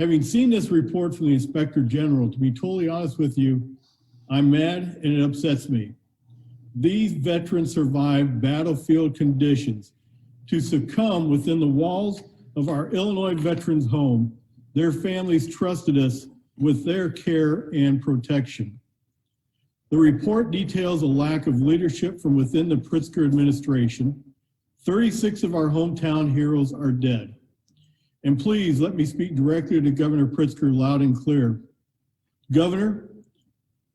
Having seen this report from the Inspector General, to be totally honest with you, I'm mad and it upsets me. These veterans survived battlefield conditions to succumb within the walls of our Illinois Veterans Home. Their families trusted us with their care and protection. The report details a lack of leadership from within the Pritzker administration. 36 of our hometown heroes are dead. And please let me speak directly to Governor Pritzker loud and clear. Governor,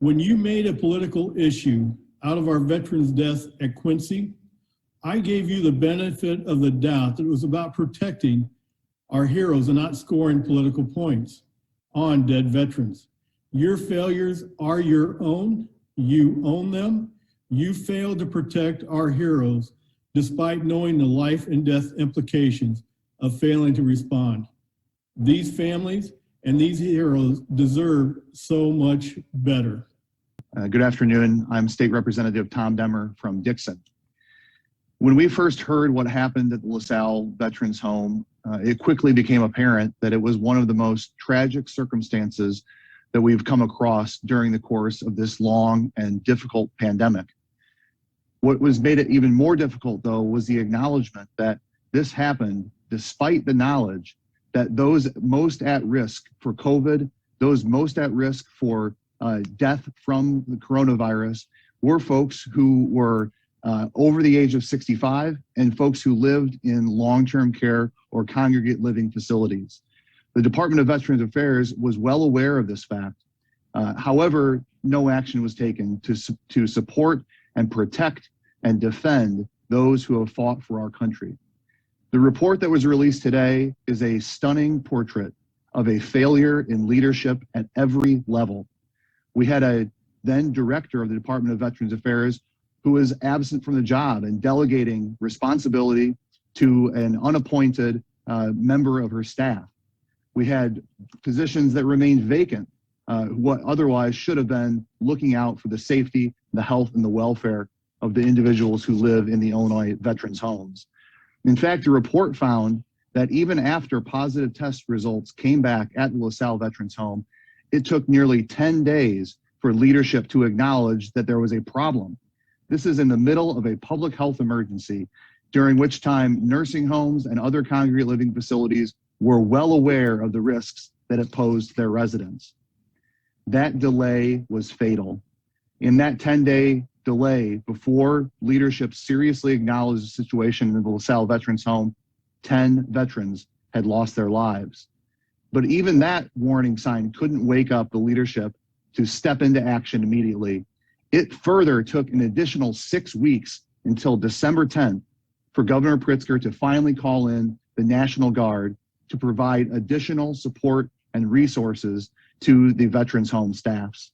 when you made a political issue out of our veterans' deaths at Quincy, I gave you the benefit of the doubt that it was about protecting our heroes and not scoring political points on dead veterans. Your failures are your own. You own them. You failed to protect our heroes despite knowing the life and death implications of failing to respond. These families and these heroes deserve so much better. Good afternoon. I'm State Representative Tom Demmer from Dixon. When we first heard what happened at the LaSalle Veterans Home, it quickly became apparent that it was one of the most tragic circumstances that we've come across during the course of this long and difficult pandemic. What was made it even more difficult, though, was the acknowledgement that this happened despite the knowledge that those most at risk for COVID, those most at risk for death from the coronavirus were folks who were over the age of 65 and folks who lived in long-term care or congregate living facilities. The Department of Veterans Affairs was well aware of this fact. However, no action was taken to support and protect and defend those who have fought for our country. The report that was released today is a stunning portrait of a failure in leadership at every level. We had a then director of the Department of Veterans Affairs who was absent from the job and delegating responsibility to an unappointed member of her staff. We had positions that remained vacant, what otherwise should have been looking out for the safety, the health, and the welfare of the individuals who live in the Illinois Veterans Homes. In fact, the report found that even after positive test results came back at the LaSalle Veterans Home, it took nearly 10 days for leadership to acknowledge that there was a problem. This is in the middle of a public health emergency, during which time nursing homes and other congregate living facilities were well aware of the risks that it posed to their residents. That delay was fatal. In that 10-day delay before leadership seriously acknowledged the situation in the LaSalle Veterans Home, 10 veterans had lost their lives. But even that warning sign couldn't wake up the leadership to step into action immediately. It further took an additional 6 weeks until December 10th for Governor Pritzker to finally call in the National Guard to provide additional support and resources to the Veterans Home staffs.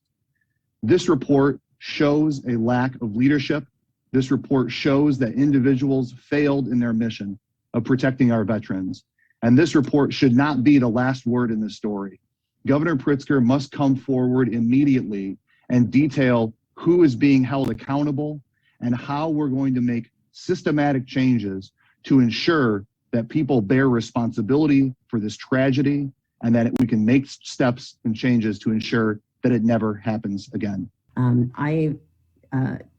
This report shows a lack of leadership. This report shows that individuals failed in their mission of protecting our veterans. And this report should not be the last word in this story. Governor Pritzker must come forward immediately and detail who is being held accountable and how we're going to make systematic changes to ensure that people bear responsibility for this tragedy and that we can make steps and changes to ensure that it never happens again.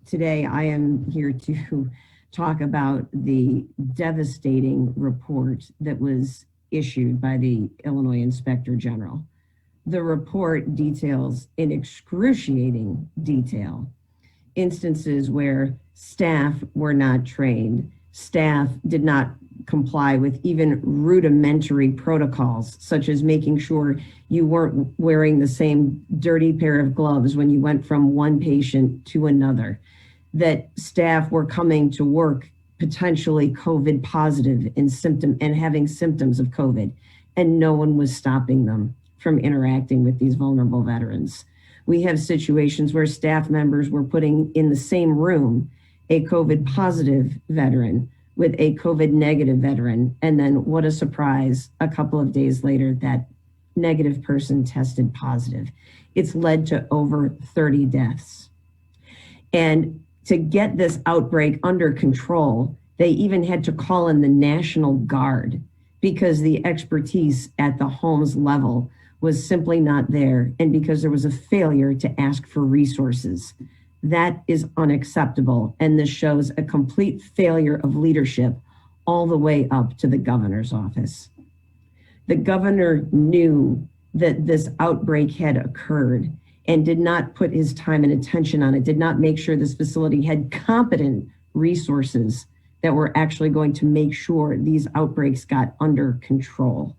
Today I am here to talk about the devastating report that was issued by the Illinois Inspector General. The report details in excruciating detail instances where staff were not trained, staff did not comply with even rudimentary protocols, such as making sure you weren't wearing the same dirty pair of gloves when you went from one patient to another, that staff were coming to work potentially COVID positive and having symptoms of COVID, and no one was stopping them from interacting with these vulnerable veterans. We have situations where staff members were putting in the same room a COVID positive veteran with a COVID negative veteran. And then what a surprise, a couple of days later, that negative person tested positive. It's led to over 30 deaths. And to get this outbreak under control, they even had to call in the National Guard because the expertise at the homes level was simply not there, and because there was a failure to ask for resources. That is unacceptable, and this shows a complete failure of leadership all the way up to the governor's office. The governor knew that this outbreak had occurred and did not put his time and attention on it, did not make sure this facility had competent resources that were actually going to make sure these outbreaks got under control.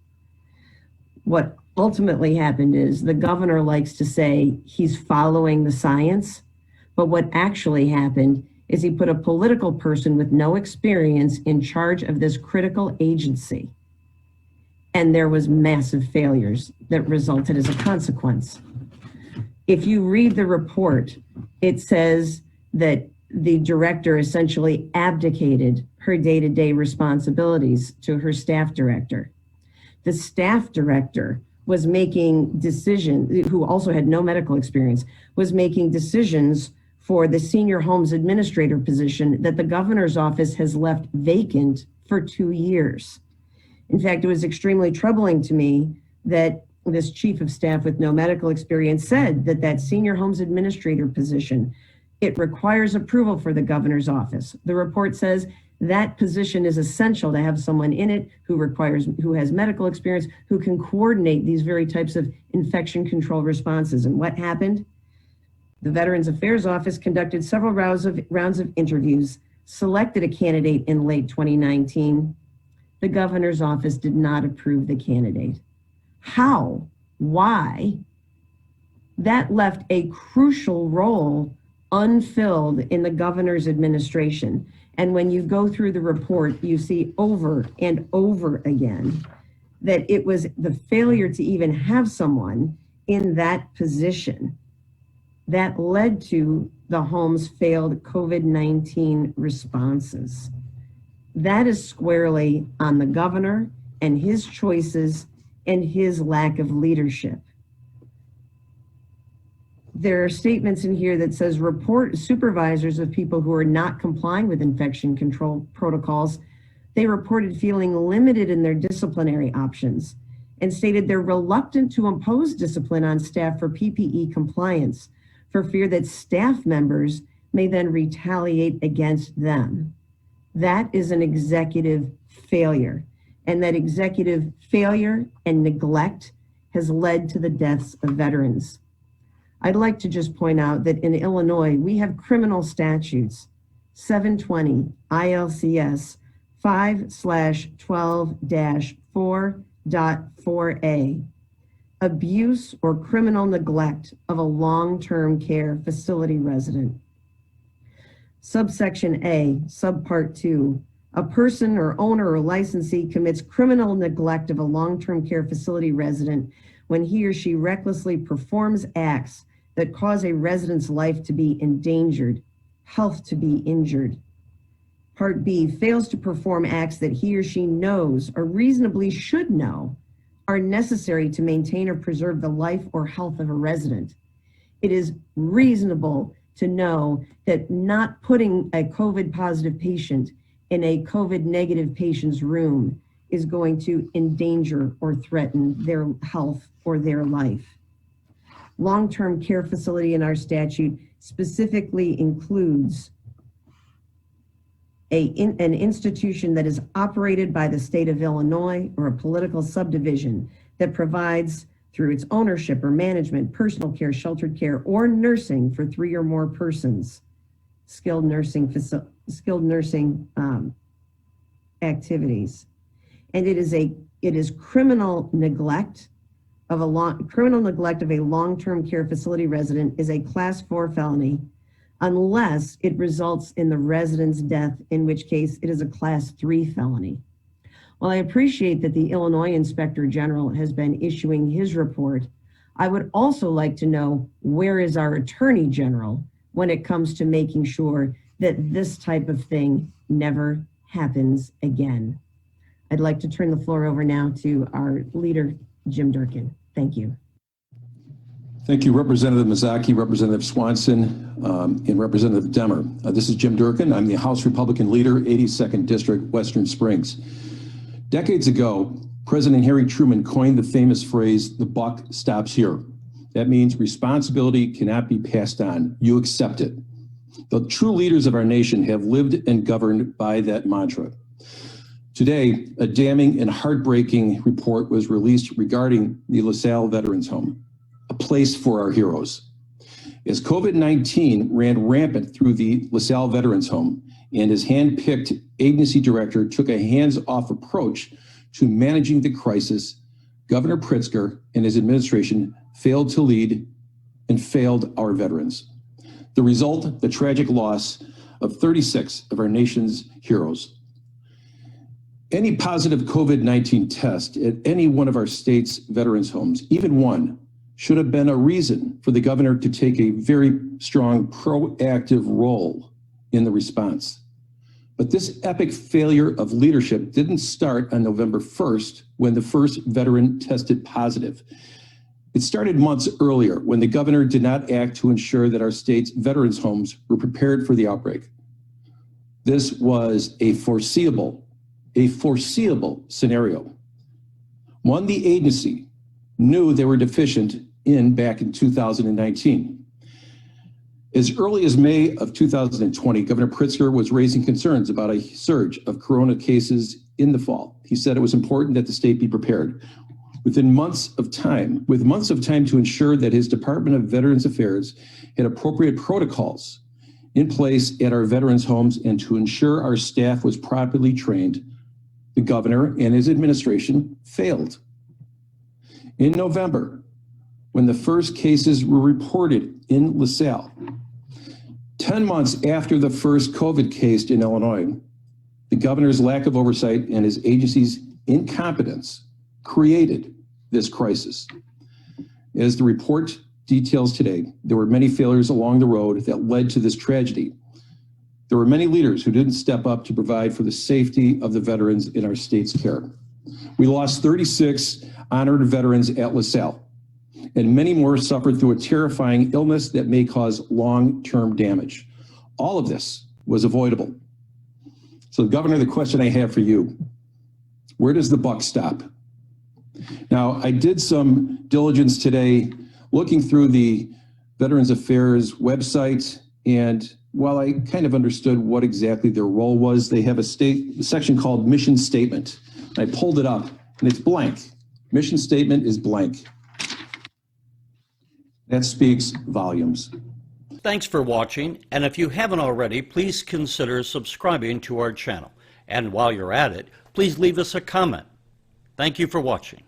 What ultimately happened is the governor likes to say he's following the science, but what actually happened is he put a political person with no experience in charge of this critical agency. And there was massive failures that resulted as a consequence. If you read the report, it says that the director essentially abdicated her day-to-day responsibilities to her staff director. The staff director was making decisions, who also had no medical experience, was making decisions for the senior homes administrator position that the governor's office has left vacant for 2 years. In fact, it was extremely troubling to me that this chief of staff with no medical experience said that that senior homes administrator position, it requires approval for the governor's office. The report says that position is essential to have someone in it who has medical experience, who can coordinate these very types of infection control responses. And what happened? The Veterans Affairs Office conducted several rounds of interviews, selected a candidate in late 2019. The governor's office did not approve the candidate. How? Why? That left a crucial role unfilled in the governor's administration. And when you go through the report, you see over and over again that it was the failure to even have someone in that position that led to the home's failed COVID-19 responses. That is squarely on the governor and his choices and his lack of leadership. There are statements in here that says report supervisors of people who are not complying with infection control protocols. They reported feeling limited in their disciplinary options and stated they're reluctant to impose discipline on staff for PPE compliance for fear that staff members may then retaliate against them. That is an executive failure, and that executive failure and neglect has led to the deaths of veterans. I'd like to just point out that in Illinois, we have criminal statutes, 720 ILCS 5/12-4.4a, abuse or criminal neglect of a long-term care facility resident. Subsection A, subpart 2, a person or owner or licensee commits criminal neglect of a long-term care facility resident when he or she recklessly performs acts that cause a resident's life to be endangered, health to be injured. Part B, fails to perform acts that he or she knows or reasonably should know are necessary to maintain or preserve the life or health of a resident. It is reasonable to know that not putting a COVID positive patient in a COVID negative patient's room is going to endanger or threaten their health or their life. Long-term care facility in our statute specifically includes an institution that is operated by the state of Illinois or a political subdivision that provides through its ownership or management, personal care, sheltered care, or nursing for 3 or more persons, skilled nursing activities. And it is criminal neglect of a long-term care facility resident is a class 4 felony unless it results in the resident's death, in which case it is a class 3 felony. While I appreciate that the Illinois Inspector General has been issuing his report, I would also like to know where is our Attorney General when it comes to making sure that this type of thing never happens again. I'd like to turn the floor over now to our leader, Jim Durkin. Thank you. Thank you, Representative Mazzocchi, Representative Swanson, and Representative Demmer. This is Jim Durkin. I'm the House Republican leader, 82nd District, Western Springs. Decades ago, President Harry Truman coined the famous phrase, "The buck stops here." That means responsibility cannot be passed on. You accept it. The true leaders of our nation have lived and governed by that mantra. Today, a damning and heartbreaking report was released regarding the LaSalle Veterans Home, a place for our heroes. As COVID-19 ran rampant through the LaSalle Veterans Home and his hand-picked agency director took a hands-off approach to managing the crisis, Governor Pritzker and his administration failed to lead and failed our veterans. The result, the tragic loss of 36 of our nation's heroes. Any positive COVID-19 test at any one of our state's veterans homes, even one, should have been a reason for the governor to take a very strong proactive role in the response. But this epic failure of leadership didn't start on November 1st when the first veteran tested positive. It started months earlier when the governor did not act to ensure that our state's veterans homes were prepared for the outbreak. This was a foreseeable scenario. One the agency knew they were deficient in back in 2019. As early as May of 2020, Governor Pritzker was raising concerns about a surge of corona cases in the fall. He said it was important that the state be prepared. With months of time to ensure that his Department of Veterans Affairs had appropriate protocols in place at our veterans homes and to ensure our staff was properly trained, the governor and his administration failed. In November, when the first cases were reported in LaSalle, 10 months after the first COVID case in Illinois, the governor's lack of oversight and his agency's incompetence created this crisis. As the report details today, there were many failures along the road that led to this tragedy. There were many leaders who didn't step up to provide for the safety of the veterans in our state's care. We lost 36 honored veterans at LaSalle, and many more suffered through a terrifying illness that may cause long-term damage. All of this was avoidable. So, Governor, the question I have for you, where does the buck stop? Now, I did some diligence today looking through the Veterans Affairs website, and while I kind of understood what exactly their role was, they have a section called Mission Statement. I pulled it up, and it's blank. Mission Statement is blank. That speaks volumes. Thanks for watching, and if you haven't already, please consider subscribing to our channel. And while you're at it, please leave us a comment. Thank you for watching.